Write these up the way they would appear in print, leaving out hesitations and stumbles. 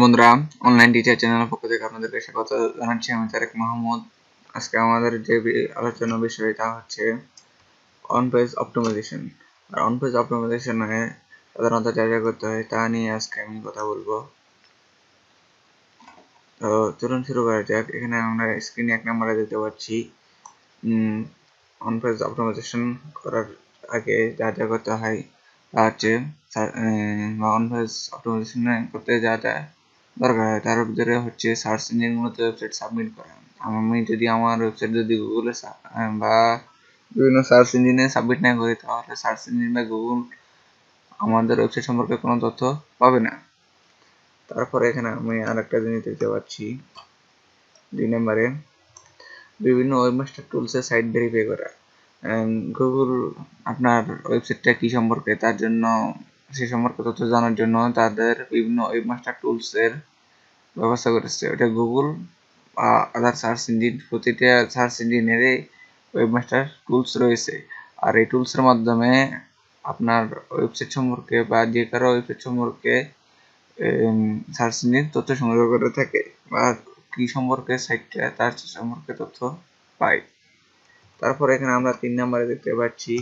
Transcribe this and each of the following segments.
বন্ধুরা, online teacher চ্যানেলের পক্ষ থেকে আপনাদেরকে স্বাগত জানাচ্ছি। আমি তারেক মাহমুদ। আজকে আমাদের যে আলোচনা বিষয় তা হচ্ছে অন পেজ অপটিমাইজেশন। আর অন পেজ অপটিমাইজেশনে সাধারণত যা যা করতে হয় তা নিয়ে আজকে আমি কথা বলবো। তো চলুন শুরু করা যাক। এখানে আমরা স্ক্রিনে 1 নম্বরে দেখতে পাচ্ছি অন পেজ অপটিমাইজেশন করার আগে যা যা করতে হয় তা হচ্ছে অন পেজ অপটিমাইজেশন করতে যা যা দরকার হয় তার ভিতরে হচ্ছে সার্চ ইঞ্জিনগুলোতে ওয়েবসাইট সাবমিট করা। আমি যদি আমার ওয়েবসাইট যদি গুগলে বা বিভিন্ন সার্চ ইঞ্জিনে সাবমিট না করি তাহলে সার্চ ইঞ্জিন বা গুগল আমাদের ওয়েবসাইট সম্পর্কে কোনো তথ্য পাবে না। তারপরে এখানে আমি আরেকটা জিনিস দেখতে পাচ্ছি 2 নম্বরে বিভিন্ন ওয়েবমাস্টার টুলসের সাইট ভেরিফাই করা। গুগল আপনার ওয়েবসাইটটা কি সম্পর্কে তার জন্য সে সম্পর্কে তথ্য জানার জন্য তাদের বিভিন্ন ওয়েবমাস্টার টুলসের ব্যবস্থা করেছে। ওটা গুগল বা আদার সার্চ ইঞ্জিন, প্রতিটা সার্চ ইঞ্জিনেরই ওয়েবমাস্টার টুলস রয়েছে। আর এই টুলসের মাধ্যমে আপনার ওয়েবসাইট সম্পর্কে বা যে কারো ওয়েবসাইট সম্পর্কে সার্চ ইঞ্জিন তথ্য সংগ্রহ করে থাকে বা কি সম্পর্কে সাইটটা তার সম্পর্কে তথ্য পায়। তারপর এখানে আমরা 3 নম্বরে দেখতে পাচ্ছি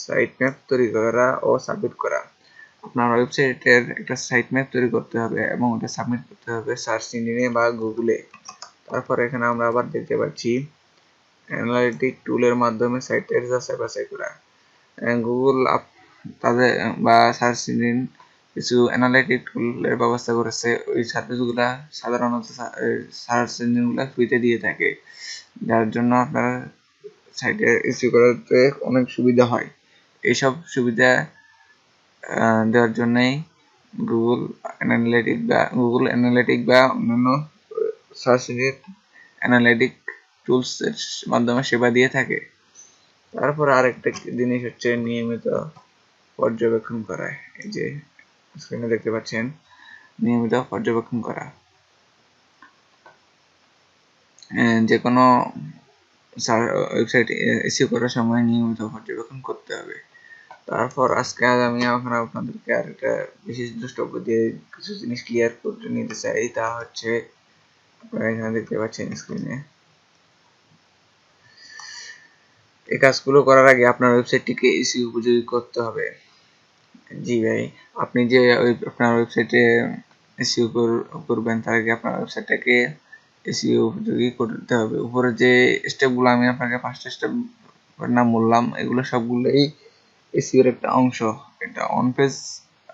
সাইট ম্যাপ তৈরি করা ও সাবমিট করা। আপনার ওয়েবসাইটের একটা সাইট ম্যাপ তৈরি করতে হবে এবং ওটা সাবমিট করতে হবে সার্চ ইঞ্জিনে বা গুগলে। তারপর এখানে আমরা আবার দেখতে পাচ্ছি অ্যানালিটিক টুলের মাধ্যমে সাইটের যাচাই বাছাই করা। গুগল তাদের বা সার্চ ইঞ্জিন কিছু অ্যানালিটিক টুলের ব্যবস্থা করেছে। ওই সার্ভিসগুলা সাধারণত সার্চ ইঞ্জিনগুলো ফ্রিতে দিয়ে থাকে, যার জন্য আপনার সাইটে এসইও করাতে অনেক সুবিধা হয়। এইসব সুবিধা দেওয়ার জন্যই গুগল অ্যানালিটিক বা অন্যান্য সার্চ ইঞ্জিন অ্যানালিটিক টুলসের মাধ্যমে সেবা দিয়ে থাকে। তারপর আরেকটা জিনিস হচ্ছে নিয়মিত পর্যবেক্ষণ করা। এই যে স্ক্রিনে দেখতে পাচ্ছেন নিয়মিত পর্যবেক্ষণ করা। যে কোনো ওয়েবসাইট এসইও করার সময় নিয়মিত পর্যবেক্ষণ করতে হবে। তারপর আমি আপনাদেরকে আরেকটা বিশেষ দ্রষ্টব্য দিয়ে কিছু জিনিস ক্লিয়ার করতে নিতে চাই। তা হচ্ছে আপনারা এখানে দেখতে পাচ্ছেন স্ক্রিনে, এই কাজগুলো করার আগে আপনার ওয়েবসাইটটিকে এসইও উপযোগী করতে হবে। জি ভাই, আপনি যে আপনার ওয়েবসাইটে এসইও করবেন তার আগে আপনার ওয়েবসাইটটাকে এসইও উপযোগী করতে হবে। উপরে যে স্টেপগুলো আমি আপনাকে 5টা স্টেপ নাম বললাম, এগুলো সবগুলোই এসইওর একটা অংশ। এটা অন পেজ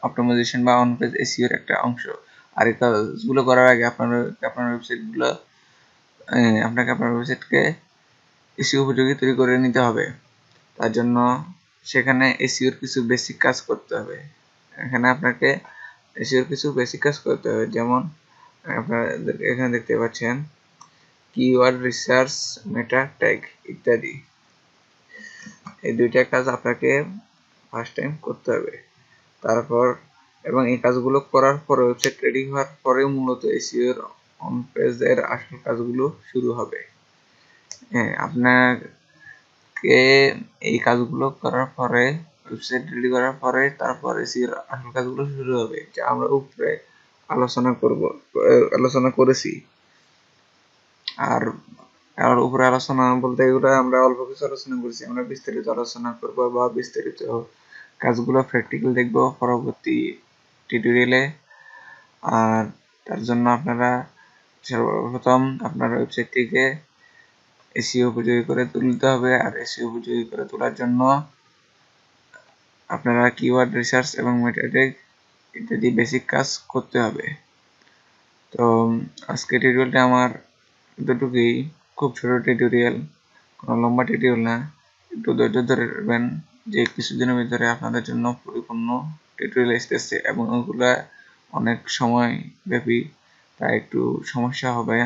অপটিমাইজেশন বা অন পেজ এসইওর একটা অংশ। আর এই কাজগুলো করার আগে আপনার ওয়েবসাইটকে এসইও উপযোগী তৈরি করে নিতে হবে। তার জন্য সেখানে এসইওর কিছু বেসিক কাজ করতে হবে। এখানে আপনাকে এসইওর কিছু বেসিক কাজ করতে হবে, যেমন আপনাদের এখানে দেখতে পাচ্ছেন কিওয়ার্ড রিসার্চ, মেটা ট্যাগ ইত্যাদি। এই 2টা কাজ আপনাকে ফার্স্ট টাইম করতে হবে। তারপর এবং এই কাজগুলো করার পরে ওয়েবসাইট রেডি হওয়ার পরে মূলত এসইওর অন পেজের আসল কাজগুলো শুরু হবে। হ্যাঁ, আপনাকে এই কাজগুলো করার পরে ওয়েবসাইট রেডি করার পরে তারপর এসইওর আসল কাজগুলো শুরু হবে, যা আমরা উপরে আলোচনা করেছি। আর উপরে আলোচনা বলতে এগুলো আমরা অল্প কিছু আলোচনা করেছি। আমরা বিস্তারিত আলোচনা করব বা বিস্তারিত কাজগুলো প্র্যাকটিক্যাল দেখব পরবর্তী টিউটোরিয়ালে। আর তার জন্য আপনারা সর্বপ্রথম আপনার ওয়েবসাইটটিকে এসইও উপযোগী করে তুলতে হবে। আর এসইও উপযোগী করে তোলার জন্য আপনারা কিওয়ার্ড রিসার্চ এবং মেটা ট্যাগ ইত্যাদি বেসিক কাজ করতে হবে। তো আজকে টিউটোরিয়ালটা আমার এতটুকুই, খুব ছোট টিউটোরিয়াল, কোনো লম্বা টিউটোরিয়াল না। একটু ধৈর্য ধরবেন, যে কিছুদিনের ভিতরে আপনাদের জন্য পরিপূর্ণ টিউটোরিয়াল আসতেছে এবং ওগুলা অনেক সময় ব্যাপী, তাই একটু সমস্যা হবে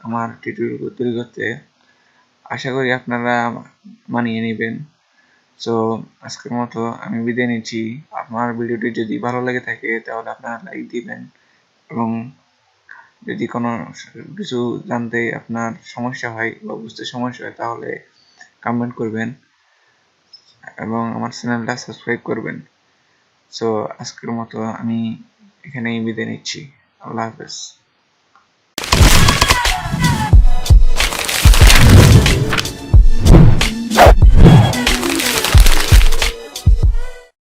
আমার টিউটোরিয়াল তৈরি করতে। আশা করি আপনারা মানিয়ে নেবেন। সো আজকের মতো আমি বিদায় নিচ্ছি। আপনার ভিডিওটি যদি ভালো লেগে থাকে তাহলে আপনারা লাইক দিবেন এবং যদি কোনো কিছু জানতে আপনার সমস্যা হয় বা বুঝতে সমস্যা হয় তাহলে কমেন্ট করবেন এবং আমার চ্যানেলটা সাবস্ক্রাইব করবেন। সো আজকের মতো আমি এখানেই বিদায় নিচ্ছি। আল্লাহ হাফেজ।